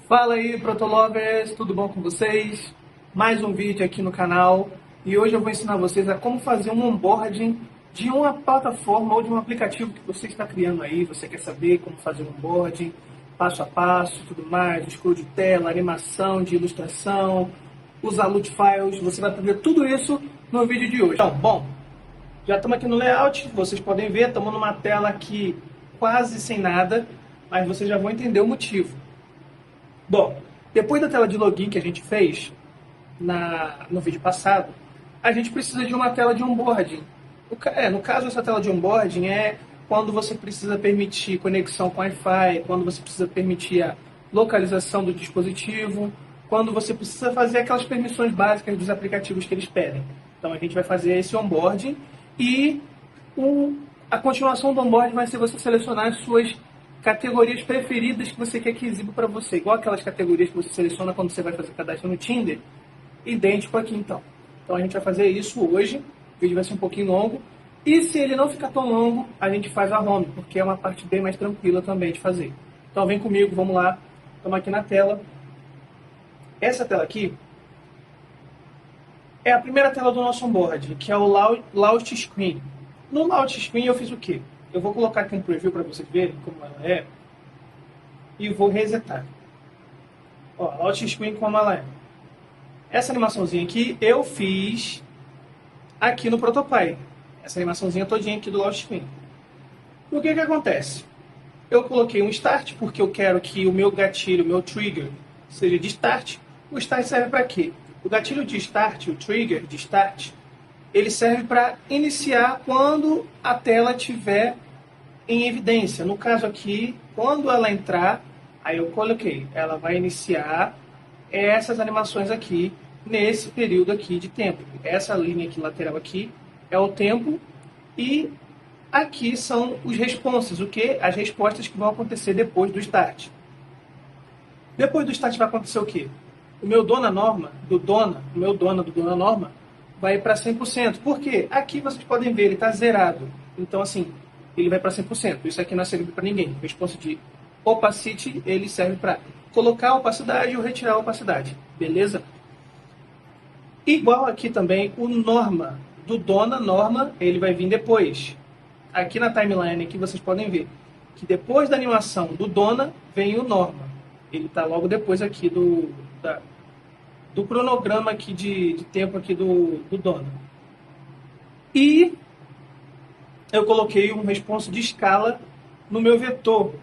Fala aí, Protolovers, tudo bom com vocês? Mais um vídeo aqui no canal e hoje eu vou ensinar vocês a como fazer um onboarding de uma plataforma ou de um aplicativo que você está criando aí. Você quer saber como fazer um onboarding, passo a passo, tudo mais, scroll de tela, animação de ilustração, usar loot files, você vai aprender tudo isso no vídeo de hoje. Então, bom, já estamos aqui no layout, vocês podem ver, estamos numa tela aqui quase sem nada, mas vocês já vão entender o motivo. Bom, depois da tela de login que a gente fez no vídeo passado, a gente precisa de uma tela de onboarding. No caso, essa tela de onboarding é quando você precisa permitir conexão com Wi-Fi, quando você precisa permitir a localização do dispositivo, quando você precisa fazer aquelas permissões básicas dos aplicativos que eles pedem. Então a gente vai fazer esse onboarding e a continuação do onboarding vai ser você selecionar as suas categorias preferidas que você quer que exiba para você. Igual aquelas categorias que você seleciona quando você vai fazer cadastro no Tinder. Idêntico aqui então. Então a gente vai fazer isso hoje. O vídeo vai ser um pouquinho longo. E se ele não ficar tão longo, a gente faz a home, porque é uma parte bem mais tranquila também de fazer. Então vem comigo, vamos lá. Estamos aqui na tela. Essa tela aqui é a primeira tela do nosso onboard, que é o Launch Screen. No Launch Screen eu fiz o quê? Eu vou colocar aqui um preview para vocês verem como ela é. E vou resetar. Ó, Launch Screen como ela é. Essa animaçãozinha aqui eu fiz aqui no Protopy. Essa animaçãozinha todinha aqui do Launch Screen. O que acontece? Eu coloquei um Start porque eu quero que o meu gatilho, o meu trigger, seja de Start. O Start serve para quê? O gatilho de Start, o trigger de Start, ele serve para iniciar quando a tela estiver em evidência. No caso aqui, quando ela entrar, aí eu coloquei, ela vai iniciar essas animações aqui, nesse período aqui de tempo. Essa linha aqui lateral aqui é o tempo e aqui são os responses, o que? As respostas que vão acontecer depois do start. Depois do start vai acontecer o quê? O meu dona norma, o meu dona do dona norma, vai para 100%. Por quê? Aqui vocês podem ver, ele está zerado. Então, assim, ele vai para 100%. Isso aqui não serve para ninguém. O response de opacity, ele serve para colocar a opacidade ou retirar a opacidade. Beleza? Igual aqui também, o norma, do dona norma, ele vai vir depois. Aqui na timeline, aqui vocês podem ver que depois da animação do dona, vem o norma. Ele está logo depois aqui do cronograma aqui de tempo aqui do dona. E eu coloquei um response de escala no meu vetor.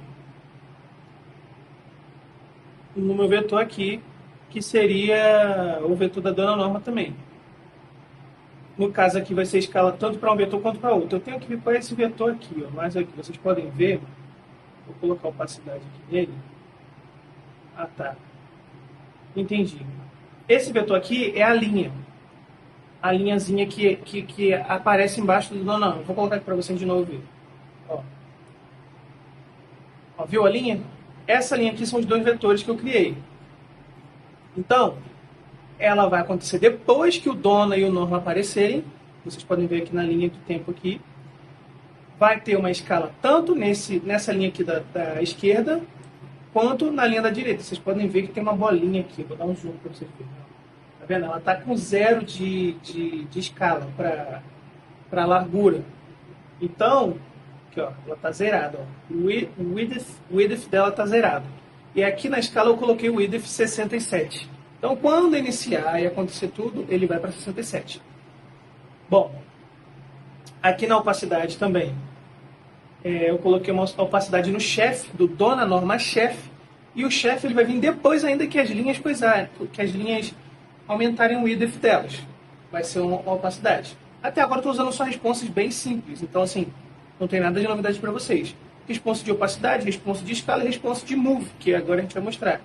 No meu vetor aqui, que seria o vetor da dona norma também. No caso aqui vai ser escala tanto para um vetor quanto para outro. Eu tenho que vir para esse vetor aqui, ó, mas aqui vocês podem ver, vou colocar a opacidade aqui nele. Ah, tá. Entendi. Esse vetor aqui é a linha. A linhazinha que aparece embaixo do dona norma. Vou colocar aqui para vocês de novo ver. Ó. Ó, viu a linha? Essa linha aqui são os dois vetores que eu criei. Então, ela vai acontecer depois que o dona e o norma aparecerem. Vocês podem ver aqui na linha do tempo aqui. Vai ter uma escala tanto nessa linha aqui da esquerda, quanto na linha da direita. Vocês podem ver que tem uma bolinha aqui. Vou dar um zoom para vocês verem. Tá vendo? Ela está com 0 de escala para largura. Então, aqui, ó, ela está zerada. Ó. O width dela está zerado. E aqui na escala eu coloquei o width 67. Então, quando iniciar e acontecer tudo, ele vai para 67. Bom, aqui na opacidade também, eu coloquei uma opacidade no chefe, do dona norma chefe, e o chefe ele vai vir depois ainda que as linhas coisarem, que as linhas aumentarem o width delas. Vai ser uma opacidade. Até agora eu estou usando só responses bem simples, então assim, não tem nada de novidade para vocês. Response de opacidade, response de escala e response de move, que agora a gente vai mostrar.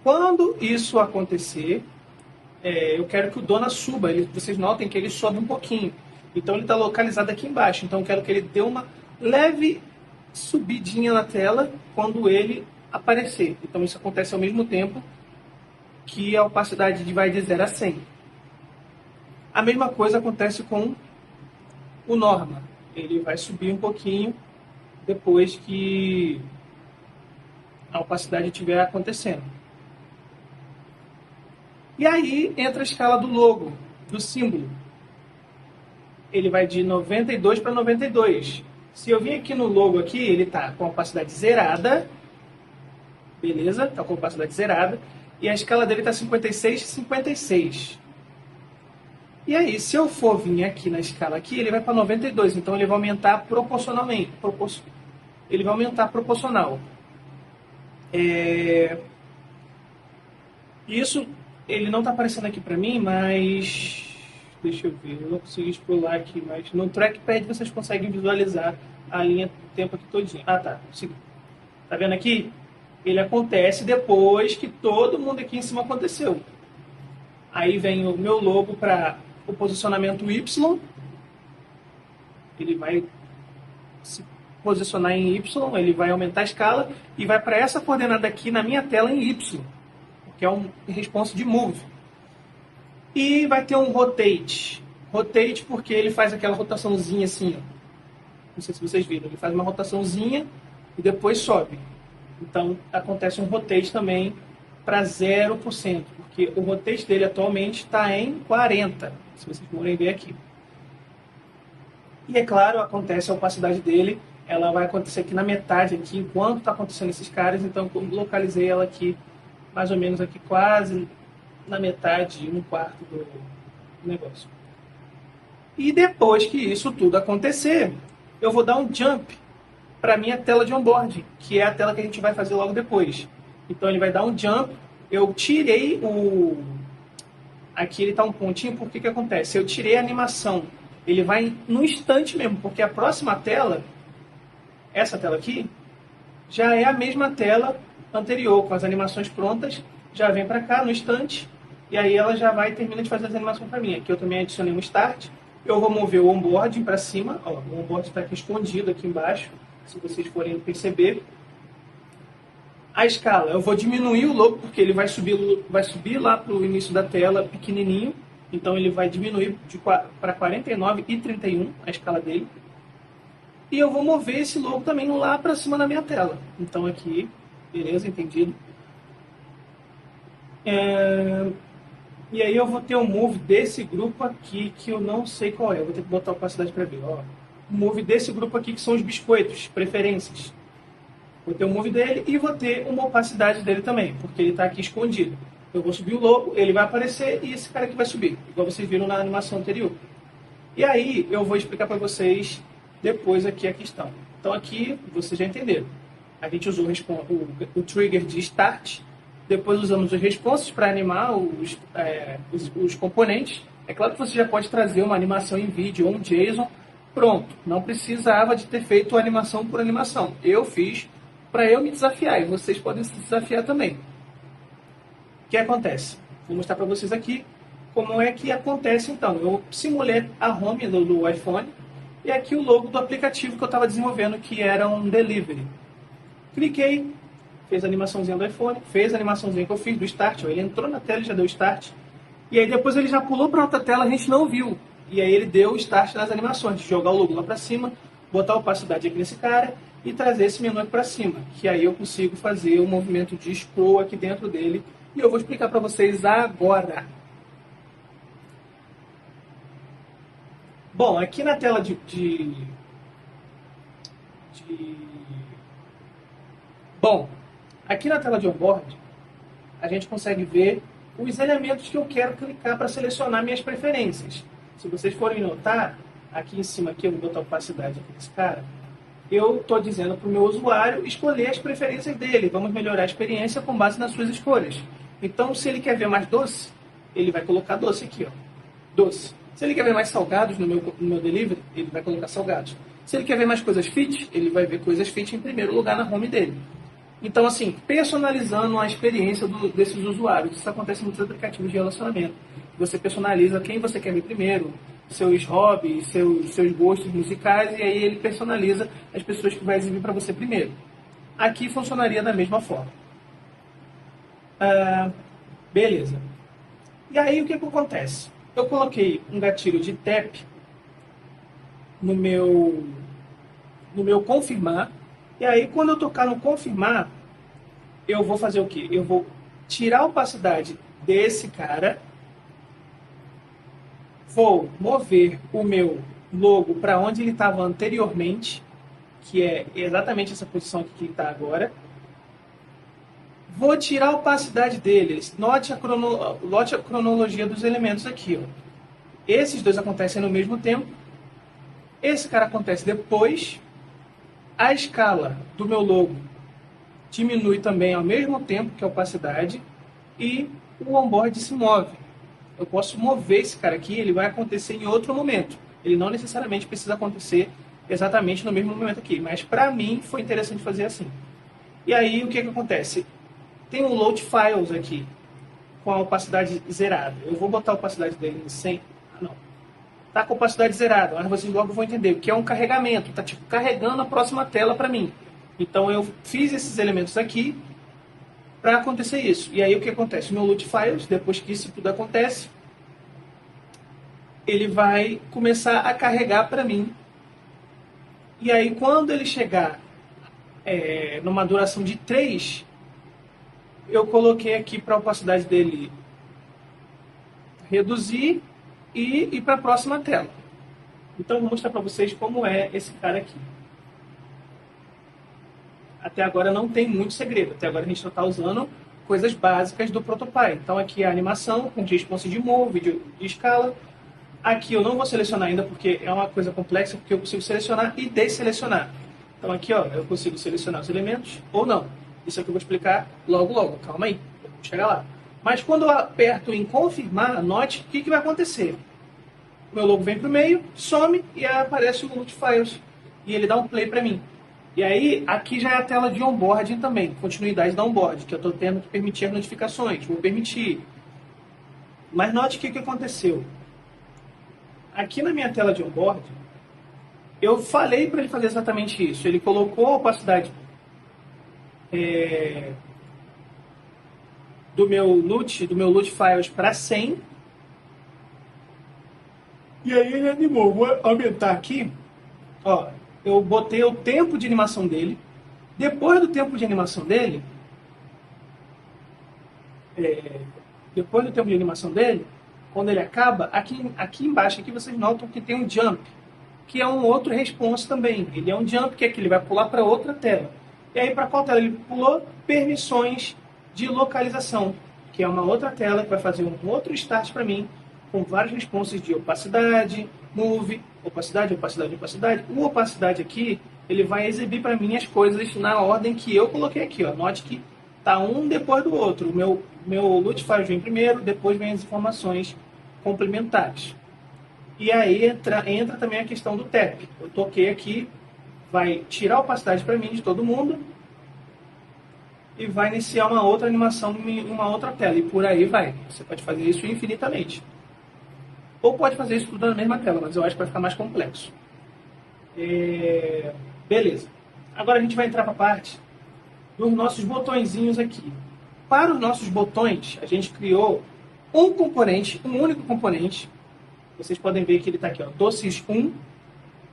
Quando isso acontecer, eu quero que o dona suba. Vocês notem que ele sobe um pouquinho. Então ele está localizado aqui embaixo. Então eu quero que ele dê uma leve subidinha na tela quando ele aparecer. Então isso acontece ao mesmo tempo que a opacidade vai de 0 a 100. A mesma coisa acontece com o norma. Ele vai subir um pouquinho depois que a opacidade estiver acontecendo. E aí entra a escala do logo, do símbolo. Ele vai de 92 para 92. Se eu vir aqui no logo aqui, ele está com a opacidade zerada. Beleza? Está com a opacidade zerada. E a escala dele está 56, 56. E aí, se eu for vir aqui na escala aqui, ele vai para 92. Então ele vai aumentar proporcionalmente. Ele vai aumentar proporcional. Isso, ele não está aparecendo aqui para mim, mas... Deixa eu ver, eu não consegui explorar aqui, mas no trackpad vocês conseguem visualizar a linha do tempo aqui todinha. Ah, tá, consegui. Tá vendo aqui? Ele acontece depois que todo mundo aqui em cima aconteceu. Aí vem o meu logo para o posicionamento Y. Ele vai se posicionar em Y, ele vai aumentar a escala e vai para essa coordenada aqui na minha tela em Y, que é um response de move. E vai ter um rotate. Rotate porque ele faz aquela rotaçãozinha assim, ó. Não sei se vocês viram. Ele faz uma rotaçãozinha e depois sobe. Então, acontece um rotate também para 0%, porque o rotate dele atualmente está em 40%, se vocês forem ver aqui. E é claro, acontece a opacidade dele, ela vai acontecer aqui na metade, aqui, enquanto está acontecendo esses caras, então eu localizei ela aqui, mais ou menos aqui, quase na metade, 1/4 do negócio. E depois que isso tudo acontecer, eu vou dar um jump para a minha tela de onboarding, que é a tela que a gente vai fazer logo depois. Então ele vai dar um jump, eu tirei o... Aqui ele está um pontinho, por que acontece? Eu tirei a animação, ele vai no instante mesmo, porque a próxima tela, essa tela aqui, já é a mesma tela anterior, com as animações prontas, já vem para cá no instante, e aí ela já vai e termina de fazer as animações para mim. Aqui eu também adicionei um start, eu vou mover o onboarding para cima, ó, o onboarding está aqui escondido aqui embaixo, se vocês forem perceber. A escala, eu vou diminuir o logo, porque ele vai subir lá para o início da tela pequenininho, então ele vai diminuir para 49 e 31 a escala dele. E eu vou mover esse logo também lá para cima da minha tela. Então aqui, beleza, entendido. E aí eu vou ter um move desse grupo aqui, que eu não sei qual é. Eu vou ter que botar a opacidade para ver. Ó. O move desse grupo aqui, que são os biscoitos, preferências. Vou ter o move dele e vou ter uma opacidade dele também, porque ele está aqui escondido. Eu vou subir o logo, ele vai aparecer e esse cara aqui vai subir, igual vocês viram na animação anterior. E aí eu vou explicar para vocês depois aqui a questão. Então aqui vocês já entenderam. A gente usou o trigger de start, depois usamos os responses para animar os componentes. É claro que você já pode trazer uma animação em vídeo ou um JSON. Pronto, não precisava de ter feito animação por animação. Eu fiz para eu me desafiar e vocês podem se desafiar também. O que acontece? Vou mostrar para vocês aqui como é que acontece então. Eu simulei a home do iPhone e aqui o logo do aplicativo que eu estava desenvolvendo, que era um delivery. Cliquei, fez a animaçãozinha do iPhone, fez a animaçãozinha que eu fiz do start, ó, ele entrou na tela e já deu start. E aí depois ele já pulou para outra tela, a gente não viu. E aí ele deu o start nas animações, de jogar o logo lá para cima, botar a opacidade aqui nesse cara e trazer esse menu aqui para cima. Que aí eu consigo fazer o movimento de scroll aqui dentro dele. E eu vou explicar para vocês agora. Bom, aqui na tela Bom, aqui na tela de onboard, a gente consegue ver os elementos que eu quero clicar para selecionar minhas preferências. Se vocês forem notar, aqui em cima, aqui eu vou botar a opacidade aqui desse cara, eu estou dizendo para o meu usuário escolher as preferências dele. Vamos melhorar a experiência com base nas suas escolhas. Então, se ele quer ver mais doce, ele vai colocar doce aqui, ó. Doce. Se ele quer ver mais salgados no meu delivery, ele vai colocar salgados. Se ele quer ver mais coisas fit, ele vai ver coisas fit em primeiro lugar na home dele. Então, assim, personalizando a experiência desses usuários. Isso acontece em muitos aplicativos de relacionamento. Você personaliza quem você quer ver primeiro, seus hobbies, seus gostos musicais, e aí ele personaliza as pessoas que vai exibir para você primeiro. Aqui funcionaria da mesma forma. Beleza. E aí o que acontece? Eu coloquei um gatilho de tap no meu confirmar, e aí quando eu tocar no confirmar, eu vou fazer o quê? Eu vou tirar a opacidade desse cara, vou mover o meu logo para onde ele estava anteriormente, que é exatamente essa posição aqui que ele está agora. Vou tirar a opacidade deles. Note a cronologia dos elementos aqui. Ó. Esses dois acontecem no mesmo tempo. Esse cara acontece depois. A escala do meu logo diminui também ao mesmo tempo que a opacidade. E o onboard se move. Eu posso mover esse cara aqui, ele vai acontecer em outro momento. Ele não necessariamente precisa acontecer exatamente no mesmo momento aqui. Mas para mim foi interessante fazer assim. E aí o que acontece? Tem um load files aqui, com a opacidade zerada. Eu vou botar a opacidade dele em 100. Ah, não. Tá com a opacidade zerada, mas vocês logo vão entender, que é um carregamento. Tá tipo carregando a próxima tela para mim. Então eu fiz esses elementos aqui para acontecer isso. E aí o que acontece? O meu load files, depois que isso tudo acontece, ele vai começar a carregar para mim. E aí quando ele chegar numa duração de 3, eu coloquei aqui para a opacidade dele reduzir e ir para a próxima tela. Então, eu vou mostrar para vocês como é esse cara aqui. Até agora não tem muito segredo. Até agora a gente só está usando coisas básicas do ProtoPie. Então, aqui é a animação com response de move, de escala. Aqui eu não vou selecionar ainda porque é uma coisa complexa, porque eu consigo selecionar e desselecionar. Então, aqui ó, eu consigo selecionar os elementos ou não. Isso aqui eu vou explicar logo. Calma aí, eu vou chegar lá. Mas quando eu aperto em confirmar, note o que vai acontecer. O meu logo vem para o meio, some e aparece o load files. E ele dá um play para mim. E aí, aqui já é a tela de onboarding também, continuidade da onboard, que eu estou tendo que permitir as notificações. Vou permitir. Mas note o que aconteceu. Aqui na minha tela de onboarding, eu falei para ele fazer exatamente isso. Ele colocou a opacidade do meu load files para 100. E aí ele animou. Vou aumentar aqui. Ó, eu botei o tempo de animação dele. Depois do tempo de animação dele, quando ele acaba, aqui embaixo aqui vocês notam que tem um jump, que é um outro response também. Ele é um jump que é que ele vai pular para outra tela. E aí para qual tela ele pulou? Permissões de localização, que é uma outra tela que vai fazer um outro start para mim, com vários responses de opacidade, move, opacidade. O opacidade aqui, ele vai exibir para mim as coisas na ordem que eu coloquei aqui. Ó. Note que tá um depois do outro. O meu load file vem primeiro, depois vem as informações complementares. E aí entra também a questão do tap. Eu toquei aqui, vai tirar a opacidade para mim de todo mundo e vai iniciar uma outra animação em uma outra tela. E por aí vai. Você pode fazer isso infinitamente. Ou pode fazer isso tudo na mesma tela, mas eu acho que vai ficar mais complexo. Beleza. Agora a gente vai entrar para a parte dos nossos botõezinhos aqui. Para os nossos botões, a gente criou um componente, um único componente. Vocês podem ver que ele está aqui, ó, doces 1.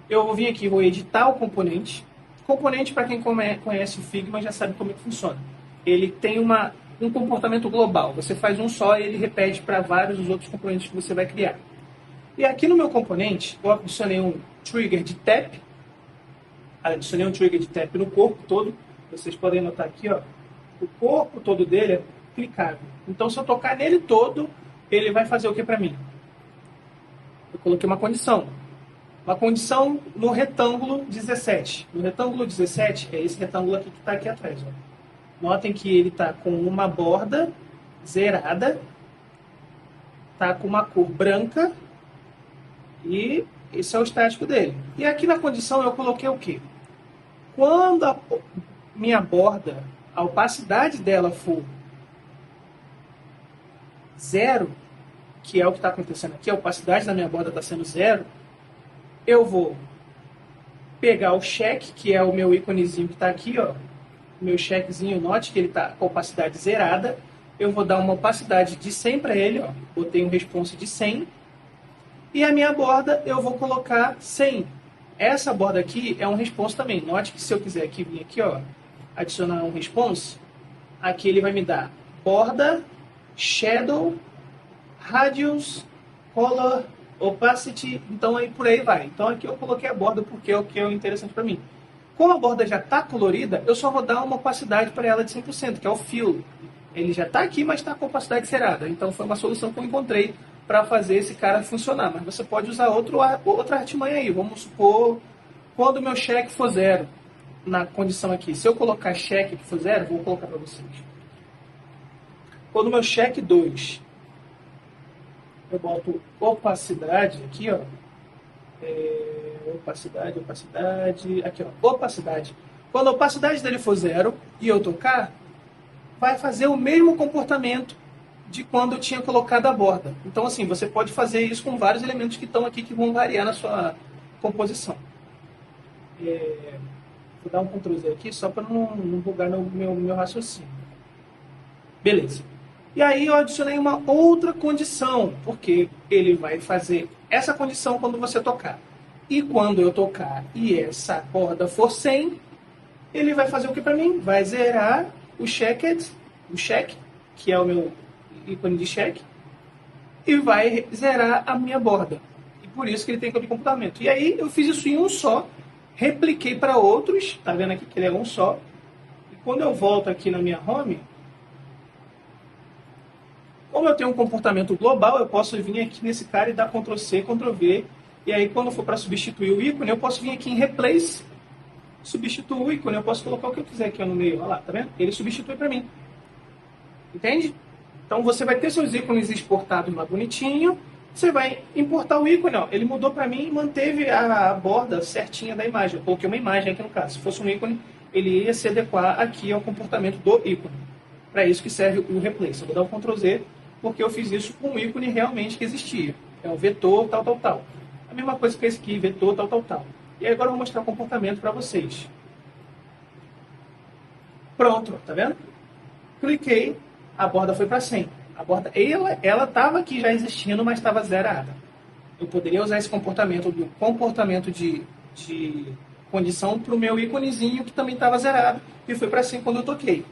Eu vou vir aqui e vou editar o componente. Componente, para quem conhece o Figma, já sabe como é que funciona. Ele tem um comportamento global. Você faz um só e ele repete para vários dos outros componentes que você vai criar. E aqui no meu componente, eu adicionei um trigger de tap. Adicionei um trigger de tap no corpo todo. Vocês podem notar aqui, ó, o corpo todo dele é clicável. Então, se eu tocar nele todo, ele vai fazer o que para mim? Eu coloquei uma condição. Uma condição no retângulo 17. No retângulo 17 é esse retângulo aqui que está aqui atrás. Ó. Notem que ele está com uma borda zerada, está com uma cor branca e esse é o estático dele. E aqui na condição eu coloquei o quê? Quando a minha borda, a opacidade dela for 0, que é o que está acontecendo aqui, a opacidade da minha borda está sendo 0, eu vou pegar o check, que é o meu íconezinho que está aqui, ó, o meu checkzinho, note que ele está com a opacidade zerada, eu vou dar uma opacidade de 100 para ele, ó, botei um response de 100, e a minha borda eu vou colocar 100. Essa borda aqui é um response também, note que se eu quiser aqui vir aqui, ó, adicionar um response, aqui ele vai me dar borda shadow, radius, color, opacity, então aí por aí vai. Então aqui eu coloquei a borda porque é o que é interessante para mim. Como a borda já está colorida, eu só vou dar uma opacidade para ela de 100%, que é o fill. Ele já está aqui, mas está com opacidade zerada. Então foi uma solução que eu encontrei para fazer esse cara funcionar. Mas você pode usar outra artimanha aí. Vamos supor, quando o meu cheque for zero, na condição aqui. Se eu colocar cheque que for zero, vou colocar para vocês. Quando o meu cheque 2, eu boto opacidade aqui, ó. Opacidade, aqui ó, opacidade. Quando a opacidade dele for zero e eu tocar, vai fazer o mesmo comportamento de quando eu tinha colocado a borda. Então assim, você pode fazer isso com vários elementos que estão aqui que vão variar na sua composição. Vou dar um Ctrl Z aqui só para não bugar no meu raciocínio. Beleza. E aí eu adicionei uma outra condição, porque ele vai fazer essa condição quando você tocar. E quando eu tocar e essa borda for 100, ele vai fazer o que para mim? Vai zerar o checked, o check, que é o meu ícone de check, e vai zerar a minha borda. E por isso que ele tem aquele comportamento. E aí eu fiz isso em um só, repliquei para outros, tá vendo aqui que ele é um só. E quando eu volto aqui na minha home, como eu tenho um comportamento global, eu posso vir aqui nesse cara e dar Ctrl C, Ctrl V. E aí, quando for para substituir o ícone, eu posso vir aqui em Replace, substituir o ícone. Eu posso colocar o que eu quiser aqui no meio. Olha lá, tá vendo? Ele substitui para mim. Entende? Então, você vai ter seus ícones exportados lá bonitinho. Você vai importar o ícone. Ó. Ele mudou para mim e manteve a borda certinha da imagem. Eu coloquei uma imagem aqui no caso. Se fosse um ícone, ele ia se adequar aqui ao comportamento do ícone. Para isso que serve o Replace. Eu vou dar um Ctrl Z, porque eu fiz isso com um ícone realmente que existia. É o vetor, tal, tal, tal. A mesma coisa que esse aqui, vetor, tal, tal, tal. E agora eu vou mostrar o comportamento para vocês. Pronto, tá vendo? Cliquei, a borda foi para 100. A borda, ela estava aqui já existindo, mas estava zerada. Eu poderia usar esse comportamento do comportamento de condição para o meu íconezinho que também estava zerado e foi para 100 quando eu toquei.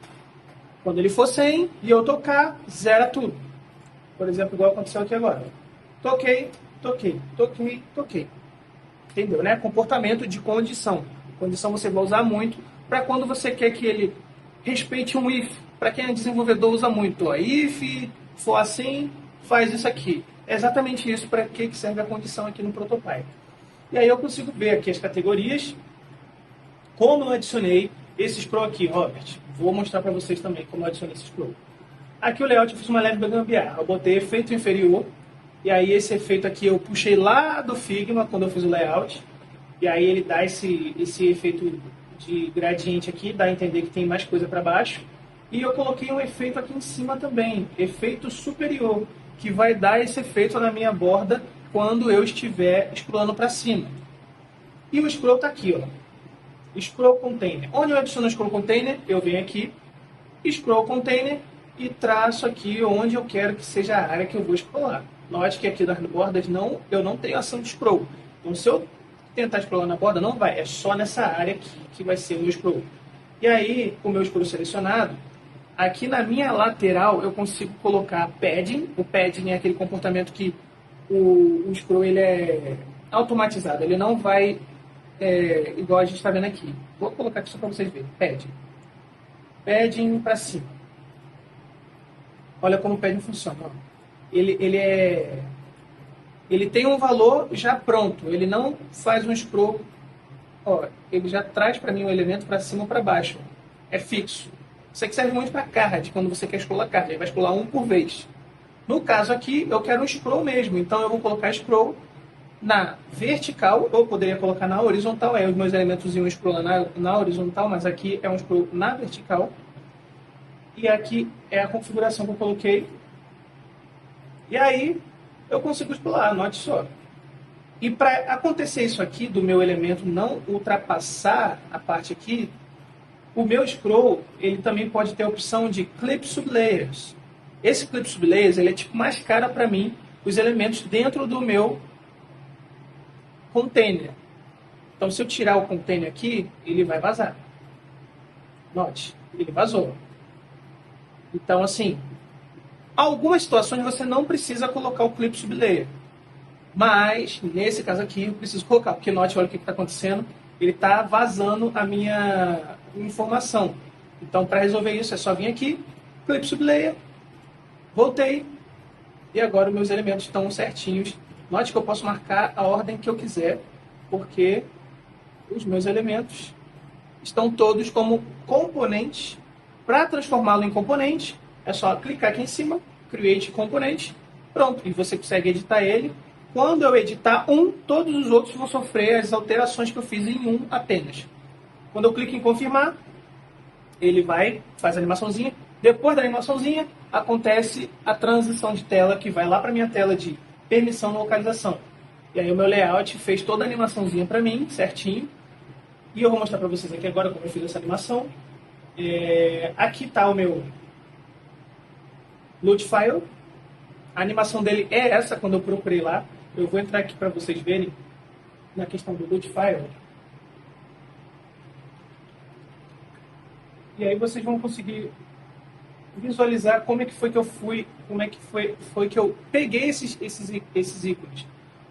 Quando ele for 100 e eu tocar, zera tudo. Por exemplo, igual aconteceu aqui agora. Toquei, toquei, toquei, toquei. Entendeu, né? Comportamento de condição. Condição você vai usar muito para quando você quer que ele respeite um if. Para quem é desenvolvedor usa muito. Ó, if for assim, faz isso aqui. É exatamente isso para que serve a condição aqui no Protopy. E aí eu consigo ver aqui as categorias. Como eu adicionei esse scroll aqui, Robert. Vou mostrar para vocês também como eu adicionei esse scroll. Aqui o layout eu fiz uma leve gambiarra. Eu botei efeito inferior. E aí esse efeito aqui eu puxei lá do Figma quando eu fiz o layout. E aí ele dá esse efeito de gradiente aqui, dá a entender que tem mais coisa para baixo. E eu coloquei um efeito aqui em cima também, efeito superior, que vai dar esse efeito na minha borda quando eu estiver scrollando para cima. E o scroll está aqui, ó. Scroll Container. Onde eu adiciono o Scroll Container? Eu venho aqui, Scroll Container, e traço aqui onde eu quero que seja a área que eu vou scrollar. Note que aqui nas bordas eu não tenho ação de scroll. Então, se eu tentar scrollar na borda, não vai. É só nessa área aqui que vai ser o meu scroll. E aí, com o meu scroll selecionado, aqui na minha lateral eu consigo colocar padding. O padding é aquele comportamento que o scroll ele é automatizado. Ele não vai igual a gente está vendo aqui. Vou colocar aqui só para vocês verem. Padding. Padding para cima. Olha como o padding funciona. Ó. Ele tem um valor já pronto. Ele não faz um scroll. Ó, ele já traz para mim um elemento para cima ou para baixo. É fixo. Isso aqui serve muito para card, quando você quer scrollar card. Ele vai scrollar um por vez. No caso aqui, eu quero um scroll mesmo. Então eu vou colocar scroll na vertical. Eu poderia colocar na horizontal. Aí os meus elementos iam scrollar na horizontal, mas aqui é um scroll na vertical. E aqui é a configuração que eu coloquei. E aí eu consigo scrollar, note só. E para acontecer isso aqui, do meu elemento não ultrapassar a parte aqui, o meu scroll ele também pode ter a opção de Clip Sublayers. Esse Clip Sublayers ele é tipo mais cara para mim os elementos dentro do meu container. Então se eu tirar o container aqui, ele vai vazar. Note, ele vazou. Então assim, Algumas situações você não precisa colocar o clip sublayer, mas nesse caso aqui eu preciso colocar, porque note, olha o que está acontecendo, ele está vazando a minha informação. Então, para resolver isso, é só vir aqui, clip sublayer, voltei, e agora os meus elementos estão certinhos. Note que eu posso marcar a ordem que eu quiser, porque os meus elementos estão todos como componentes. Para transformá-lo em componente, é só clicar aqui em cima, Create Component, pronto, e você consegue editar ele. Quando eu editar um, todos os outros vão sofrer as alterações que eu fiz em um apenas. Quando eu clico em confirmar, ele vai, faz a animaçãozinha. Depois da animaçãozinha, acontece a transição de tela, que vai lá para a minha tela de permissão e localização. E aí o meu layout fez toda a animaçãozinha para mim, certinho. E eu vou mostrar para vocês aqui agora como eu fiz essa animação. Aqui está o meu load file. A animação dele é essa, quando eu procurei lá. Eu vou entrar aqui para vocês verem na questão do load file. E aí vocês vão conseguir visualizar como é que foi que eu fui, como é que foi que eu peguei esses ícones.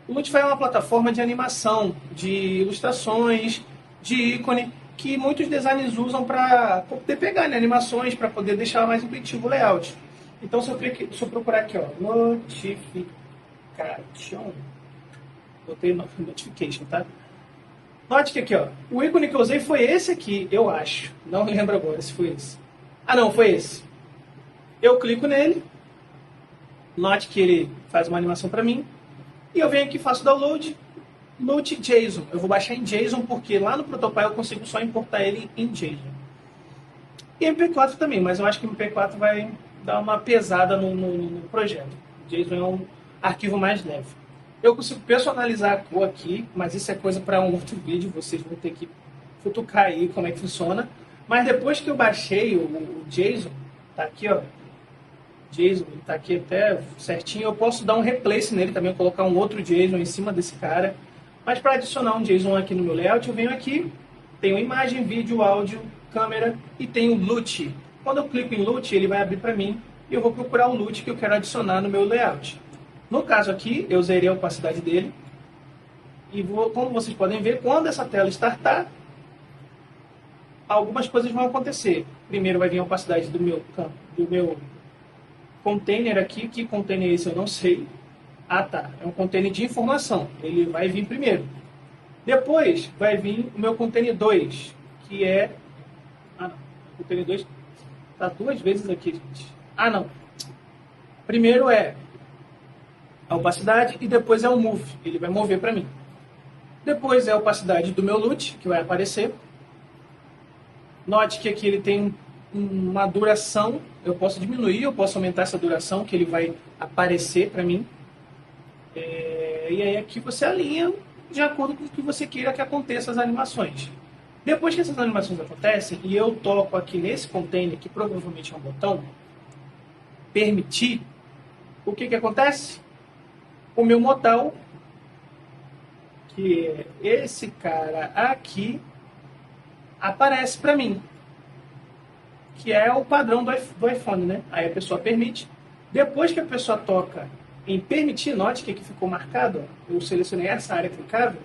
O Lutify é uma plataforma de animação, de ilustrações, de ícone, que muitos designers usam para poder pegar, né, animações, para poder deixar mais intuitivo o layout. Então, se eu procurar aqui, ó, notification, botei notification, tá? Note que aqui, ó, o ícone que eu usei foi esse aqui, eu acho. Não lembro agora se foi esse. Ah, não, foi esse. Eu clico nele, note que ele faz uma animação para mim, e eu venho aqui e faço download, JSON. Eu vou baixar em JSON porque lá no Protopy eu consigo só importar ele em JSON. E MP4 também, mas eu acho que MP4 vai dar uma pesada no projeto. JSON é um arquivo mais leve. Eu consigo personalizar a cor aqui, mas isso é coisa para um outro vídeo, vocês vão ter que futucar aí como é que funciona. Mas depois que eu baixei o JSON, tá aqui, ó, JSON, está aqui até certinho, eu posso dar um replace nele também, colocar um outro JSON em cima desse cara. Mas para adicionar um JSON aqui no meu layout, eu venho aqui, tenho imagem, vídeo, áudio, câmera e tenho LUT. Quando eu clico em LUT, ele vai abrir para mim e eu vou procurar o LUT que eu quero adicionar no meu layout. No caso aqui, eu zerei a opacidade dele e como vocês podem ver, quando essa tela startar, algumas coisas vão acontecer. Primeiro vai vir a opacidade do meu container aqui. Que container é esse eu não sei. Ah, tá. É um container de informação. Ele vai vir primeiro. Depois vai vir o meu container 2, que é... Ah, não. O container 2 está duas vezes aqui, gente. Ah, não. Primeiro é a opacidade e depois é o move. Ele vai mover para mim. Depois é a opacidade do meu LUT, que vai aparecer. Note que aqui ele tem uma duração, eu posso diminuir, eu posso aumentar essa duração, que ele vai aparecer para mim. E aí aqui você alinha de acordo com o que você queira que aconteça as animações. Depois que essas animações acontecem, e eu toco aqui nesse container, que provavelmente é um botão, permitir, o que acontece? O meu modal, que é esse cara aqui, aparece para mim, que é o padrão do iPhone, né? Aí a pessoa permite. Depois que a pessoa toca em permitir, note que aqui ficou marcado, ó, eu selecionei essa área clicável,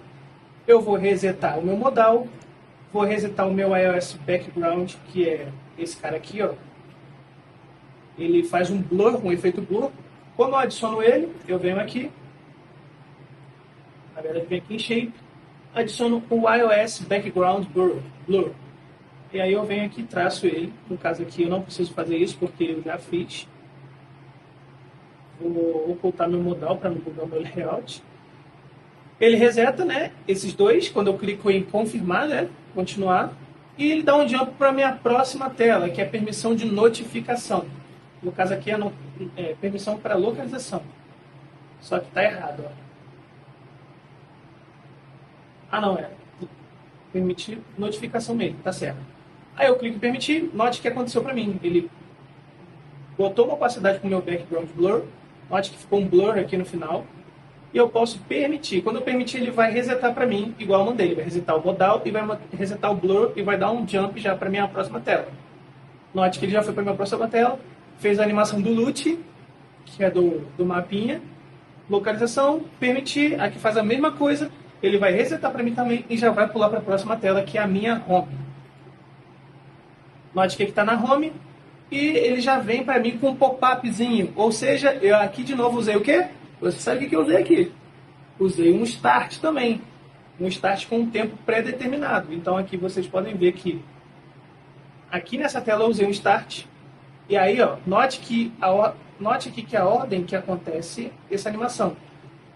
eu vou resetar o meu modal, vou resetar o meu iOS Background, que é esse cara aqui, ó. Ele faz um blur, um efeito blur. Quando eu adiciono ele, eu venho aqui, na verdade vem aqui em Shape, adiciono o iOS Background Blur. E aí eu venho aqui e traço ele. No caso aqui eu não preciso fazer isso porque eu já fiz. Vou ocultar meu modal para não bugar o meu layout. Ele reseta, né, esses dois, quando eu clico em confirmar, né, continuar. E ele dá um jump para a minha próxima tela, que é a permissão de notificação. No caso aqui é permissão para localização. Só que está errado, ó. Ah, não, permitir notificação mesmo, tá certo. Aí eu clico em permitir, note o que aconteceu para mim. Ele botou uma opacidade com o meu background blur, note que ficou um blur aqui no final, e eu posso permitir. Quando eu permitir, ele vai resetar para mim, igual eu mandei. Ele vai resetar o modal e vai resetar o blur e vai dar um jump já para minha próxima tela. Note que ele já foi para minha próxima tela, fez a animação do LUT que é do mapinha, localização, permitir, aqui faz a mesma coisa, ele vai resetar para mim também e já vai pular para a próxima tela, que é a minha home. Note que está na home e ele já vem para mim com um pop-upzinho, ou seja, eu aqui de novo usei o quê? Você sabe o que eu usei aqui? Usei um start também, um start com um tempo pré-determinado. Então aqui vocês podem ver que aqui nessa tela eu usei um start. E aí, ó, note aqui que a ordem que acontece essa animação.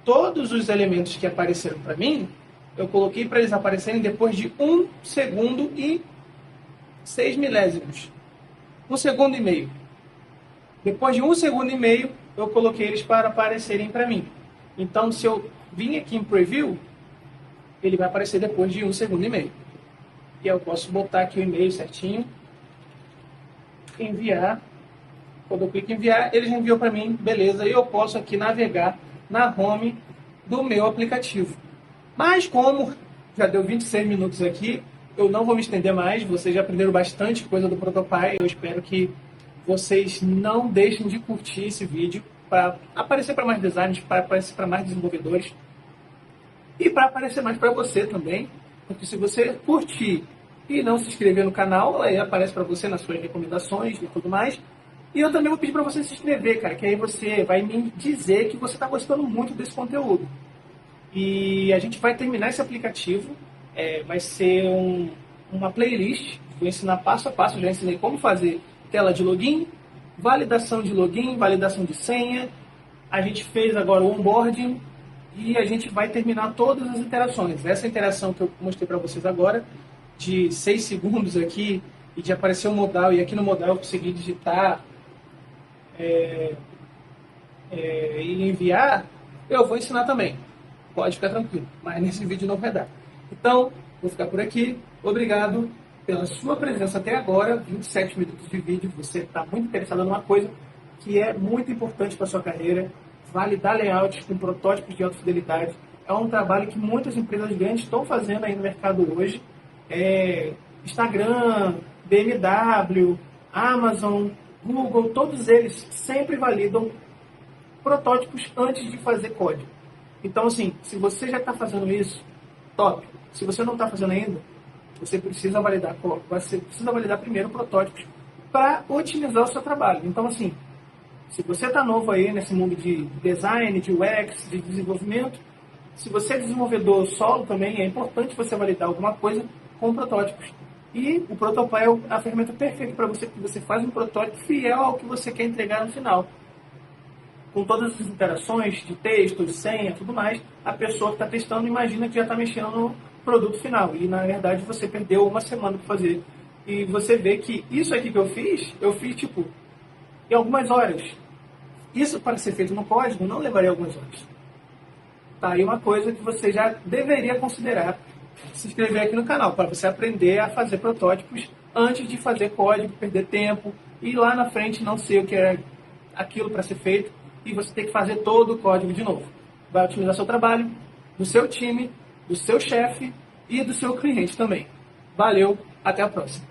Todos os elementos que apareceram para mim, eu coloquei para eles aparecerem depois de 1 segundo e 6 milésimos. 1 segundo e meio. Depois de 1 segundo e meio, eu coloquei eles para aparecerem para mim. Então, se eu vim aqui em Preview, ele vai aparecer depois de 1 segundo e meio. E eu posso botar aqui o e-mail certinho. Enviar. Quando eu clico em enviar, ele já enviou para mim, beleza. E eu posso aqui navegar na home do meu aplicativo. Mas como já deu 26 minutos aqui, eu não vou me estender mais. Vocês já aprenderam bastante coisa do Protopy. Eu espero que vocês não deixem de curtir esse vídeo para aparecer para mais designers, para aparecer para mais desenvolvedores e para aparecer mais para você também. Porque se você curtir e não se inscrever no canal, aí aparece para você nas suas recomendações e tudo mais. E eu também vou pedir para você se inscrever, cara, que aí você vai me dizer que você está gostando muito desse conteúdo. E a gente vai terminar esse aplicativo, vai ser uma playlist, vou ensinar passo a passo, já ensinei como fazer tela de login, validação de login, validação de senha, a gente fez agora o onboarding e a gente vai terminar todas as interações. Essa interação que eu mostrei para vocês agora, de 6 segundos aqui, e de aparecer o modal, e aqui no modal eu consegui digitar e enviar, eu vou ensinar também. Pode ficar tranquilo, mas nesse vídeo não vai dar. Então, vou ficar por aqui. Obrigado pela sua presença até agora. 27 minutos de vídeo. Você está muito interessado numa coisa que é muito importante para a sua carreira. Validar layouts com protótipos de alta fidelidade. É um trabalho que muitas empresas grandes estão fazendo aí no mercado hoje. Instagram, BMW, Amazon, Google, todos eles sempre validam protótipos antes de fazer código. Então, assim, se você já está fazendo isso, top. Se você não está fazendo ainda, você precisa validar primeiro protótipos para otimizar o seu trabalho. Então, assim, se você está novo aí nesse mundo de design, de UX, de desenvolvimento, se você é desenvolvedor solo também, é importante você validar alguma coisa com protótipos. E o Protopy é a ferramenta perfeita para você, que você faz um protótipo fiel ao que você quer entregar no final. Com todas as interações de texto, de senha, tudo mais, a pessoa que está testando imagina que já está mexendo no produto final. E, na verdade, você perdeu uma semana para fazer. E você vê que isso aqui que eu fiz tipo, em algumas horas. Isso, para ser feito no código, não levaria algumas horas. Tá aí uma coisa que você já deveria considerar se inscrever aqui no canal, para você aprender a fazer protótipos antes de fazer código, perder tempo, e lá na frente não sei o que é aquilo para ser feito, e você tem que fazer todo o código de novo. Vai otimizar seu trabalho, do seu time, do seu chefe e do seu cliente também. Valeu, até a próxima.